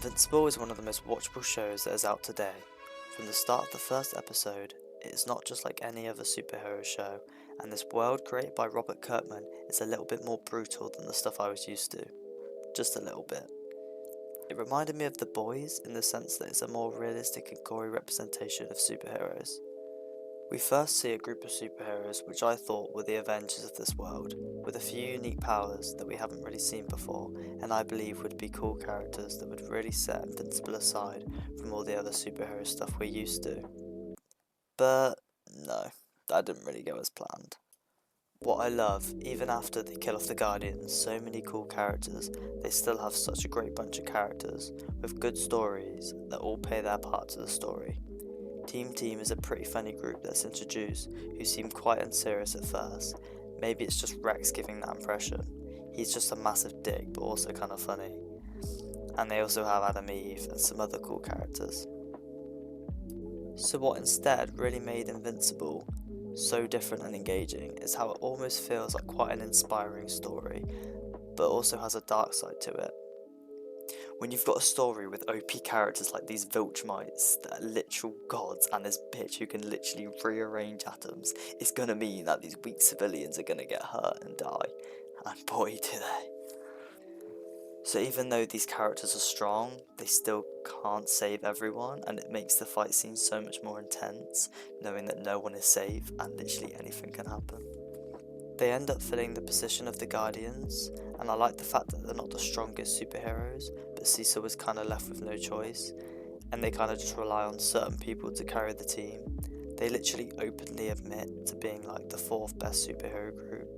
Invincible is one of the most watchable shows that is out today. From the start of the first episode, it is not just like any other superhero show, and this world created by Robert Kirkman is a little bit more brutal than the stuff I was used to. Just a little bit. It reminded me of The Boys in the sense that it's a more realistic and gory representation of superheroes. We first see a group of superheroes which I thought were the Avengers of this world, with a few unique powers that we haven't really seen before, and I believe would be cool characters that would really set Invincible aside from all the other superhero stuff we're used to. But no, that didn't really go as planned. What I love, even after they kill off the Guardians, so many cool characters, they still have such a great bunch of characters, with good stories that all play their part to the story. Team is a pretty funny group that's introduced, who seem quite unserious at first. Maybe it's just Rex giving that impression. He's just a massive dick, but also kind of funny. And they also have Adam Eve and some other cool characters. So what instead really made Invincible so different and engaging is how it almost feels like quite an inspiring story, but also has a dark side to it. When you've got a story with OP characters like these Viltrumites that are literal gods and this bitch who can literally rearrange atoms, it's gonna mean that these weak civilians are gonna get hurt and die, and boy do they. So even though these characters are strong, they still can't save everyone, and it makes the fight scene so much more intense, knowing that no one is safe and literally anything can happen. They end up filling the position of the Guardians, and I like the fact that they're not the strongest superheroes, but Cecil was kind of left with no choice, and they kind of just rely on certain people to carry the team. They literally openly admit to being like the fourth best superhero group.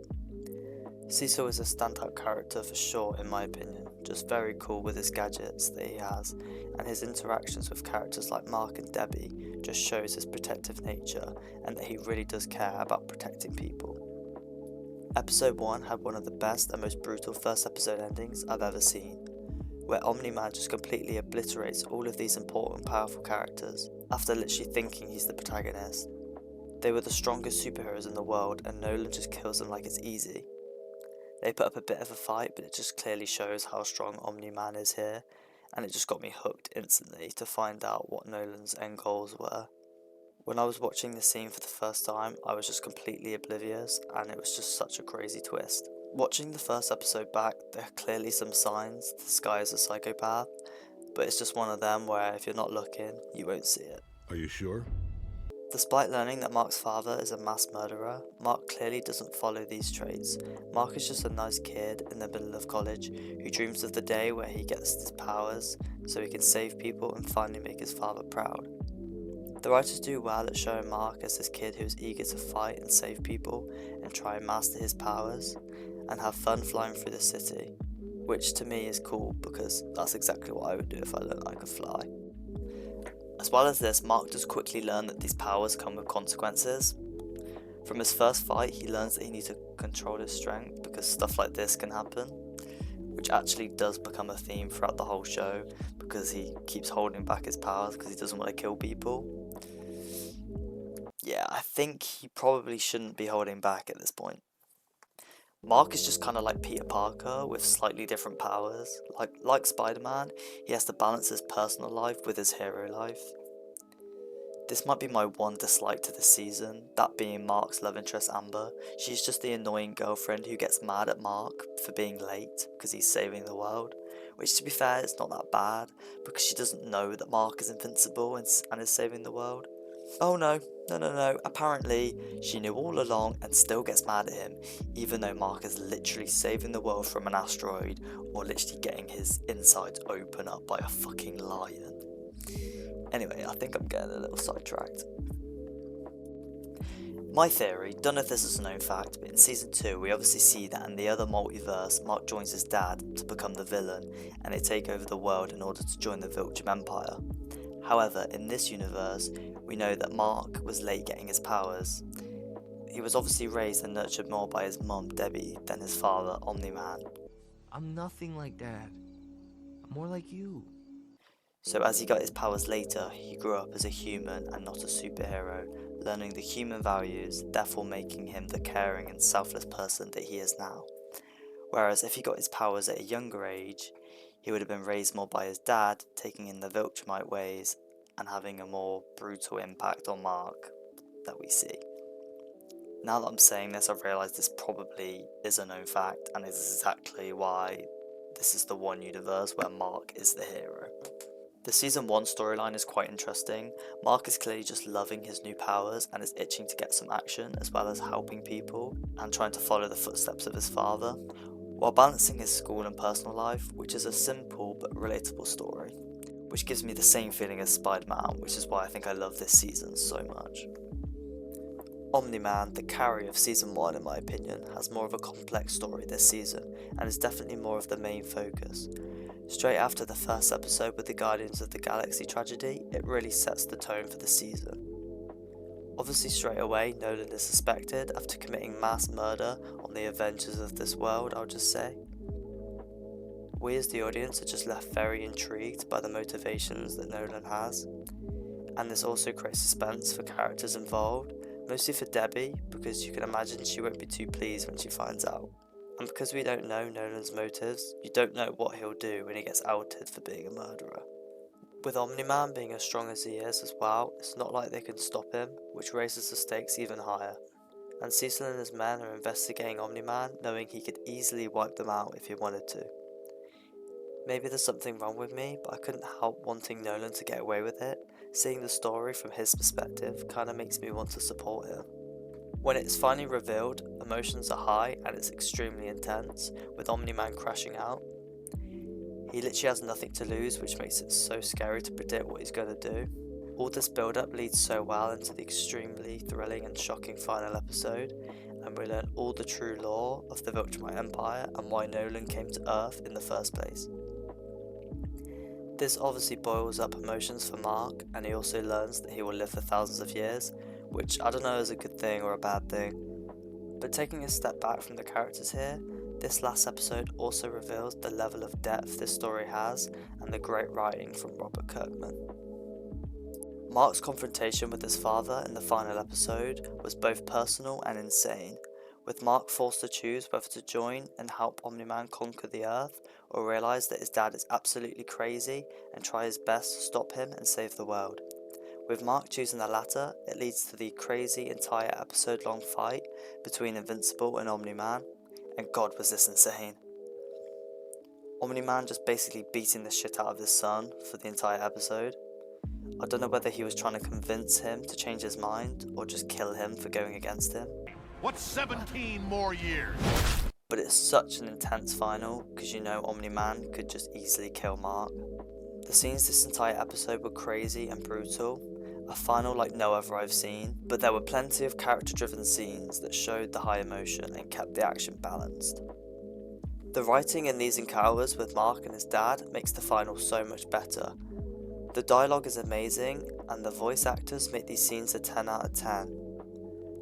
Cecil is a standout character for sure in my opinion, just very cool with his gadgets that he has, and his interactions with characters like Mark and Debbie just shows his protective nature and that he really does care about protecting people. Episode 1 had one of the best and most brutal first episode endings I've ever seen, where Omni-Man just completely obliterates all of these important powerful characters after literally thinking he's the protagonist. They were the strongest superheroes in the world and Nolan just kills them like it's easy. They put up a bit of a fight, but it just clearly shows how strong Omni-Man is here, and it just got me hooked instantly to find out what Nolan's end goals were. When I was watching the scene for the first time, I was just completely oblivious, and it was just such a crazy twist. Watching the first episode back, there are clearly some signs this guy is a psychopath, but it's just one of them where if you're not looking, you won't see it. Are you sure? Despite learning that Mark's father is a mass murderer, Mark clearly doesn't follow these traits. Mark is just a nice kid in the middle of college who dreams of the day where he gets his powers so he can save people and finally make his father proud. The writers do well at showing Mark as this kid who is eager to fight and save people and try and master his powers and have fun flying through the city, which to me is cool because that's exactly what I would do if I learned I could fly. As well as this, Mark does quickly learn that these powers come with consequences. From his first fight, he learns that he needs to control his strength because stuff like this can happen, which actually does become a theme throughout the whole show because he keeps holding back his powers because he doesn't want to kill people. Yeah, I think he probably shouldn't be holding back at this point. Mark is just kind of like Peter Parker with slightly different powers. Like Spider-Man, he has to balance his personal life with his hero life. This might be my one dislike to this season, that being Mark's love interest Amber. She's just the annoying girlfriend who gets mad at Mark for being late because he's saving the world. Which to be fair, it's not that bad because she doesn't know that Mark is invincible and is saving the world. Oh no, apparently she knew all along and still gets mad at him, even though Mark is literally saving the world from an asteroid or literally getting his insides open up by a fucking lion. Anyway, I think I'm getting a little sidetracked. My theory, don't know if this is a known fact, but in season 2 we obviously see that in the other multiverse Mark joins his dad to become the villain and they take over the world in order to join the Viltrum Empire. However, in this universe, we know that Mark was late getting his powers. He was obviously raised and nurtured more by his mum, Debbie, than his father, Omni-Man. I'm nothing like Dad. I'm more like you. So as he got his powers later, he grew up as a human and not a superhero, learning the human values, therefore making him the caring and selfless person that he is now. Whereas if he got his powers at a younger age, He would have been raised more by his dad, taking in the Viltrumite ways and having a more brutal impact on Mark that we see. Now that I'm saying this, I've realised this probably is a known fact, and is exactly why this is the one universe where Mark is the hero. The season 1 storyline is quite interesting. Mark is clearly just loving his new powers and is itching to get some action, as well as helping people and trying to follow the footsteps of his father, while balancing his school and personal life, which is a simple but relatable story, which gives me the same feeling as Spider-Man, which is why I think I love this season so much. Omni-Man, the carry of season 1 in my opinion, has more of a complex story this season, and is definitely more of the main focus. Straight after the first episode with the Guardians of the Galaxy tragedy, it really sets the tone for the season. Obviously straight away, Nolan is suspected after committing mass murder on the Avengers of this world, I'll just say. We as the audience are just left very intrigued by the motivations that Nolan has, and this also creates suspense for characters involved, mostly for Debbie, because you can imagine she won't be too pleased when she finds out. And because we don't know Nolan's motives, you don't know what he'll do when he gets outed for being a murderer. With Omni-Man being as strong as he is as well, it's not like they can stop him, which raises the stakes even higher. And Cecil and his men are investigating Omni-Man, knowing he could easily wipe them out if he wanted to. Maybe there's something wrong with me, but I couldn't help wanting Nolan to get away with it. Seeing the story from his perspective kinda makes me want to support him. When it's finally revealed, emotions are high and it's extremely intense, with Omni-Man crashing out. He literally has nothing to lose, which makes it so scary to predict what he's going to do. All this build-up leads so well into the extremely thrilling and shocking final episode, and we learn all the true lore of the Viltrumite Empire and why Nolan came to Earth in the first place. This obviously boils up emotions for Mark, and he also learns that he will live for thousands of years, which I don't know is a good thing or a bad thing. But taking a step back from the characters here, this last episode also reveals the level of depth this story has and the great writing from Robert Kirkman. Mark's confrontation with his father in the final episode was both personal and insane, with Mark forced to choose whether to join and help Omni-Man conquer the Earth, or realise that his dad is absolutely crazy and try his best to stop him and save the world. With Mark choosing the latter, it leads to the crazy entire episode long fight between Invincible and Omni-Man, and God was this insane. Omni-Man just basically beating the shit out of his son for the entire episode. I don't know whether he was trying to convince him to change his mind or just kill him for going against him. What's 17 more years? But it's such an intense final because you know Omni-Man could just easily kill Mark. The scenes this entire episode were crazy and brutal, a final like no other I've seen, but there were plenty of character-driven scenes that showed the high emotion and kept the action balanced. The writing in these encounters with Mark and his dad makes the final so much better. The dialogue is amazing, and the voice actors make these scenes a 10 out of 10.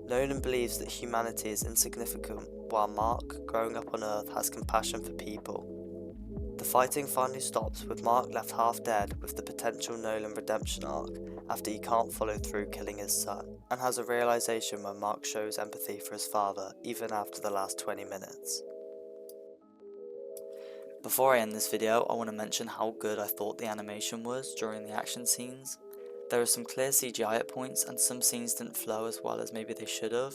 Nolan believes that humanity is insignificant, while Mark, growing up on Earth, has compassion for people. The fighting finally stops, with Mark left half dead with the potential Nolan redemption arc after he can't follow through killing his son, and has a realisation when Mark shows empathy for his father even after the last 20 minutes. Before I end this video, I want to mention how good I thought the animation was during the action scenes. There are some clear CGI at points, and some scenes didn't flow as well as maybe they should have,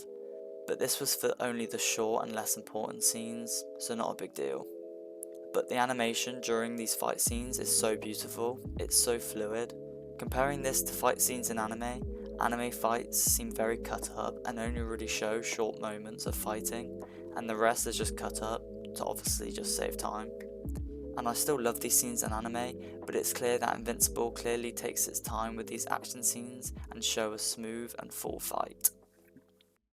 but this was for only the short and less important scenes, so not a big deal. But the animation during these fight scenes is so beautiful, it's so fluid. Comparing this to fight scenes in anime fights seem very cut up and only really show short moments of fighting, and the rest is just cut up to obviously just save time. And I still love these scenes in anime, but it's clear that Invincible clearly takes its time with these action scenes and show a smooth and full fight.